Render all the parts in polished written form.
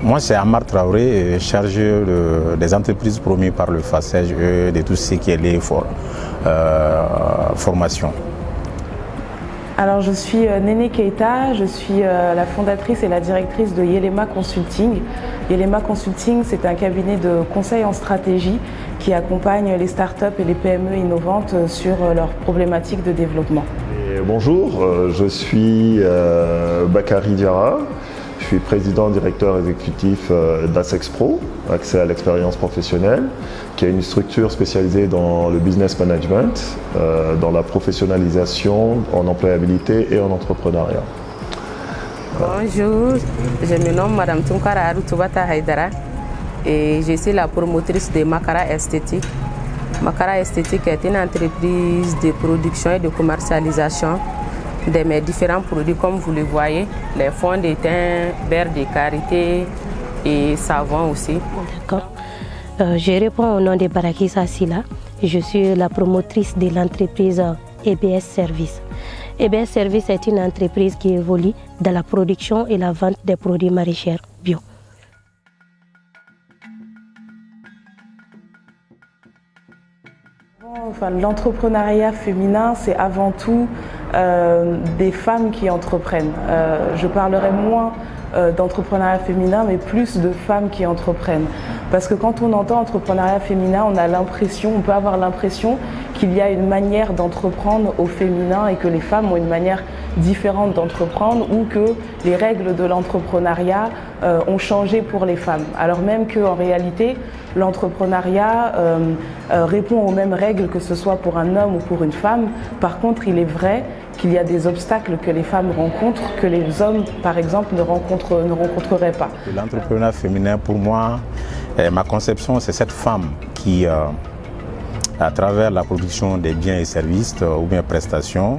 Moi, c'est Amar Traoré, chargé des entreprises promues par le FACEJ et de tout ce qui est lié formation. Alors, je suis Néné Keita, je suis la fondatrice et la directrice de Yelema Consulting. Yelema Consulting, c'est un cabinet de conseil en stratégie qui accompagne les startups et les PME innovantes sur leurs problématiques de développement. Bonjour, je suis Bakary Diarra. Je suis président directeur exécutif d'Assexpro, accès à l'expérience professionnelle, qui est une structure spécialisée dans le business management, dans la professionnalisation, en employabilité et en entrepreneuriat. Bonjour, je me nomme Madame Tunkara Arutubata Haidara et je suis la promotrice de Makara Esthétique. Makara Esthétique est une entreprise de production et de commercialisation de mes différents produits, comme vous le voyez, les fonds de teint, beurre de karité et savon aussi. D'accord. Je réponds au nom de Barakisa Silla. Je suis la promotrice de l'entreprise EBS Service. EBS Service est une entreprise qui évolue dans la production et la vente des produits maraîchers bio. Enfin, l'entrepreneuriat féminin, c'est avant tout des femmes qui entreprennent. Je parlerai moins d'entrepreneuriat féminin, mais plus de femmes qui entreprennent. Parce que quand on entend entrepreneuriat féminin, on peut avoir l'impression qu'il y a une manière d'entreprendre au féminin et que les femmes ont une manière différente d'entreprendre ou que les règles de l'entrepreneuriat ont changé pour les femmes. Alors même qu'en réalité, l'entrepreneuriat répond aux mêmes règles que ce soit pour un homme ou pour une femme. Par contre, il est vrai qu'il y a des obstacles que les femmes rencontrent, que les hommes, par exemple, ne rencontreraient pas. L'entrepreneuriat féminin, pour moi, ma conception, c'est cette femme qui, à travers la production des biens et services ou bien prestations,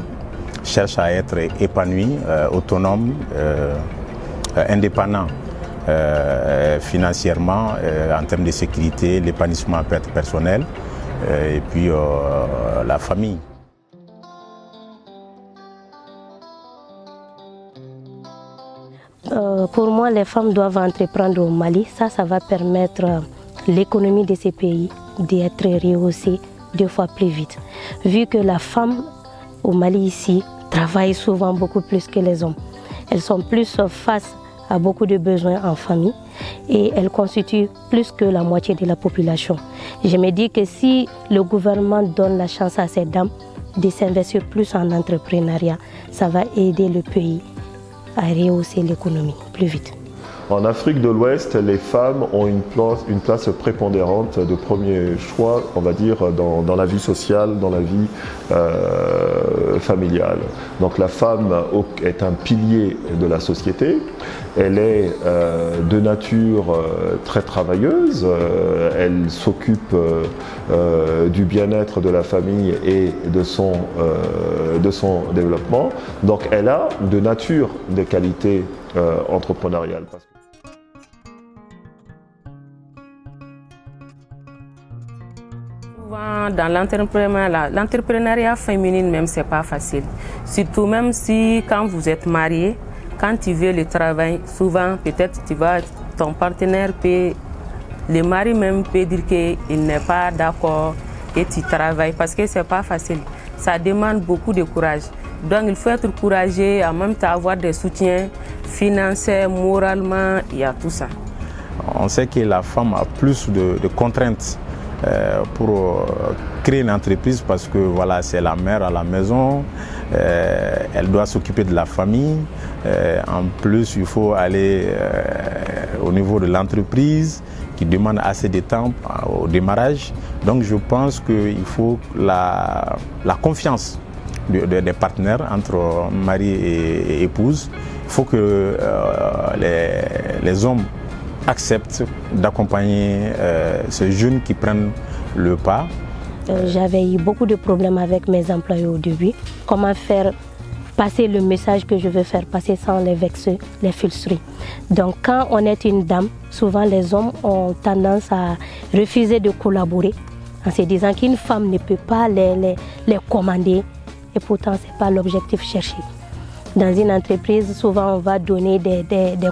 cherche à être épanouie, autonome, indépendant financièrement, en termes de sécurité, l'épanouissement peut être personnel et puis la famille. Pour moi, les femmes doivent entreprendre au Mali. Ça va permettre l'économie de ces pays d'être rehaussée 2 fois plus vite. Vu que la femme au Mali ici travaille souvent beaucoup plus que les hommes. Elles sont plus face à beaucoup de besoins en famille et elles constituent plus que la moitié de la population. Je me dis que si le gouvernement donne la chance à ces dames de s'investir plus en entrepreneuriat, ça va aider le pays à rehausser l'économie plus vite. En Afrique de l'Ouest, les femmes ont une place prépondérante de premier choix, on va dire, dans la vie sociale, dans la vie familiale. Donc la femme est un pilier de la société. Elle est de nature très travailleuse. Elle s'occupe du bien-être de la famille et de son développement. Donc elle a de nature des qualités entrepreneuriales. Dans l'entrepreneuriat féminin même, c'est pas facile. Surtout même si quand vous êtes marié, quand tu veux le travail, souvent peut-être ton partenaire peut, le mari même peut dire qu'il n'est pas d'accord que tu travailles parce que c'est pas facile. Ça demande beaucoup de courage. Donc il faut être courageux, en même temps avoir des soutiens financiers, moralement, il y a tout ça. On sait que la femme a plus de contraintes pour créer une entreprise parce que voilà, c'est la mère à la maison, elle doit s'occuper de la famille, en plus il faut aller au niveau de l'entreprise qui demande assez de temps au démarrage. Donc je pense qu'il faut la confiance des partenaires entre mari et épouse. Il faut que les hommes acceptent d'accompagner ces jeunes qui prennent le pas. J'avais eu beaucoup de problèmes avec mes employés au début. Comment faire passer le message que je veux faire passer sans les vexer, les frustrer. Donc quand on est une dame, souvent les hommes ont tendance à refuser de collaborer en se disant qu'une femme ne peut pas les commander et pourtant ce n'est pas l'objectif cherché. Dans une entreprise, souvent on va donner des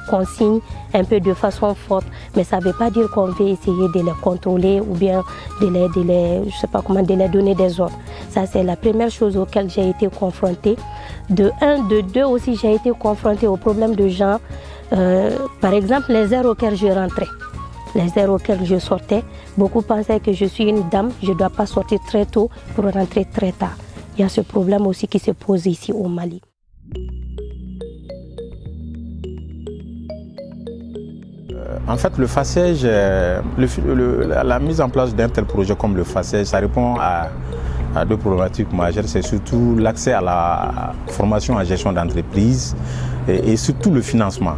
consignes un peu de façon forte, mais ça ne veut pas dire qu'on veut essayer de les contrôler ou bien je sais pas comment, de les donner des ordres. Ça, c'est la première chose auquel j'ai été confrontée. De deux aussi, j'ai été confrontée au problème de genre. Par exemple, les heures auxquelles je rentrais, les heures auxquelles je sortais, beaucoup pensaient que je suis une dame, je ne dois pas sortir très tôt pour rentrer très tard. Il y a ce problème aussi qui se pose ici au Mali. En fait, le FACEJ, la mise en place d'un tel projet comme le FACEJ, ça répond à deux problématiques majeures. C'est surtout l'accès à la formation en gestion d'entreprise et surtout le financement.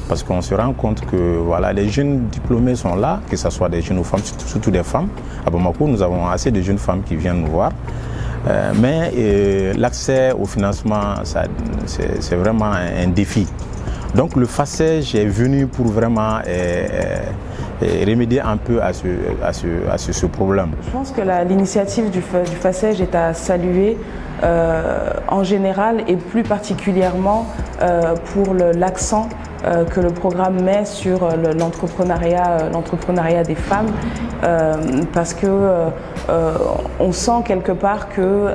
Parce qu'on se rend compte que voilà, les jeunes diplômés sont là, que ce soit des jeunes ou femmes, surtout des femmes. À Bamako, nous avons assez de jeunes femmes qui viennent nous voir. Mais l'accès au financement, c'est vraiment un défi. Donc le FACEJ est venu pour vraiment remédier un peu à ce problème. Je pense que l'initiative du FACEJ est à saluer en général et plus particulièrement pour l'accent que le programme met sur l'entrepreneuriat des femmes, parce que on sent quelque part que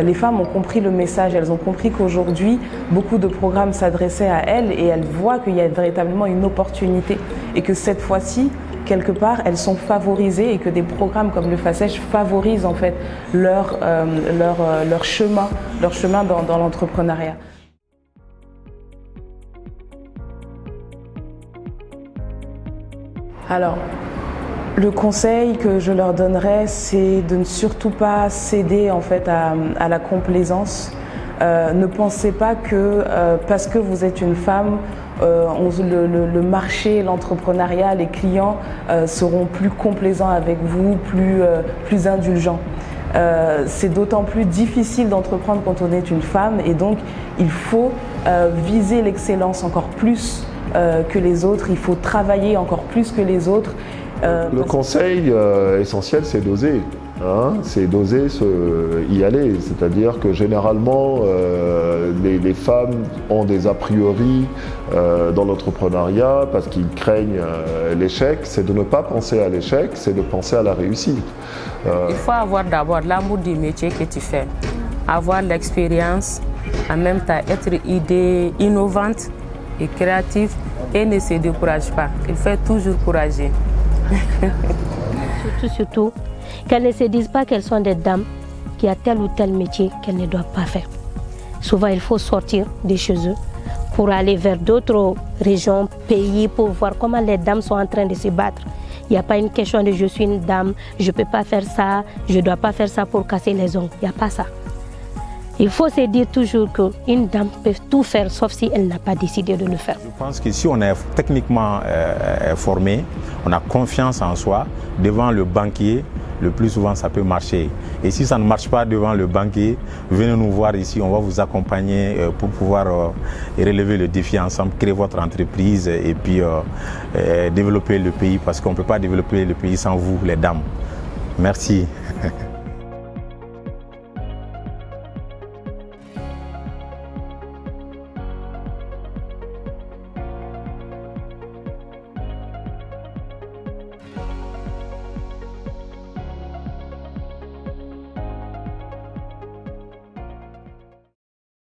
les femmes ont compris le message, elles ont compris qu'aujourd'hui beaucoup de programmes s'adressaient à elles et elles voient qu'il y a véritablement une opportunité et que cette fois-ci, quelque part, elles sont favorisées et que des programmes comme le FACEJ favorisent en fait leur chemin dans l'entrepreneuriat. Alors, le conseil que je leur donnerais, c'est de ne surtout pas céder en fait à la complaisance. Ne pensez pas que parce que vous êtes une femme, le marché, l'entrepreneuriat, les clients seront plus complaisants avec vous, plus indulgents. C'est d'autant plus difficile d'entreprendre quand on est une femme et donc il faut viser l'excellence encore plus que les autres, il faut travailler encore plus que les autres. Le conseil essentiel, c'est d'oser. C'est d'oser y aller. C'est-à-dire que généralement, les femmes ont des a priori dans l'entrepreneuriat parce qu'ils craignent l'échec. C'est de ne pas penser à l'échec, c'est de penser à la réussite. Il faut avoir d'abord l'amour du métier que tu fais, avoir l'expérience, en même temps être innovante et créative et ne se décourage pas. Il faut toujours courager. Surtout, qu'elles ne se disent pas qu'elles sont des dames, qu'il y a tel ou tel métier qu'elles ne doivent pas faire. Souvent, il faut sortir de chez eux pour aller vers d'autres régions, pays, pour voir comment les dames sont en train de se battre. Il n'y a pas une question de je suis une dame, je ne peux pas faire ça, je ne dois pas faire ça pour casser les ongles. Il n'y a pas ça. Il faut se dire toujours qu'une dame peut tout faire sauf si elle n'a pas décidé de le faire. Je pense que si on est techniquement formé, on a confiance en soi, devant le banquier, le plus souvent ça peut marcher. Et si ça ne marche pas devant le banquier, venez nous voir ici, on va vous accompagner pour pouvoir relever le défi ensemble, créer votre entreprise et puis développer le pays parce qu'on ne peut pas développer le pays sans vous, les dames. Merci.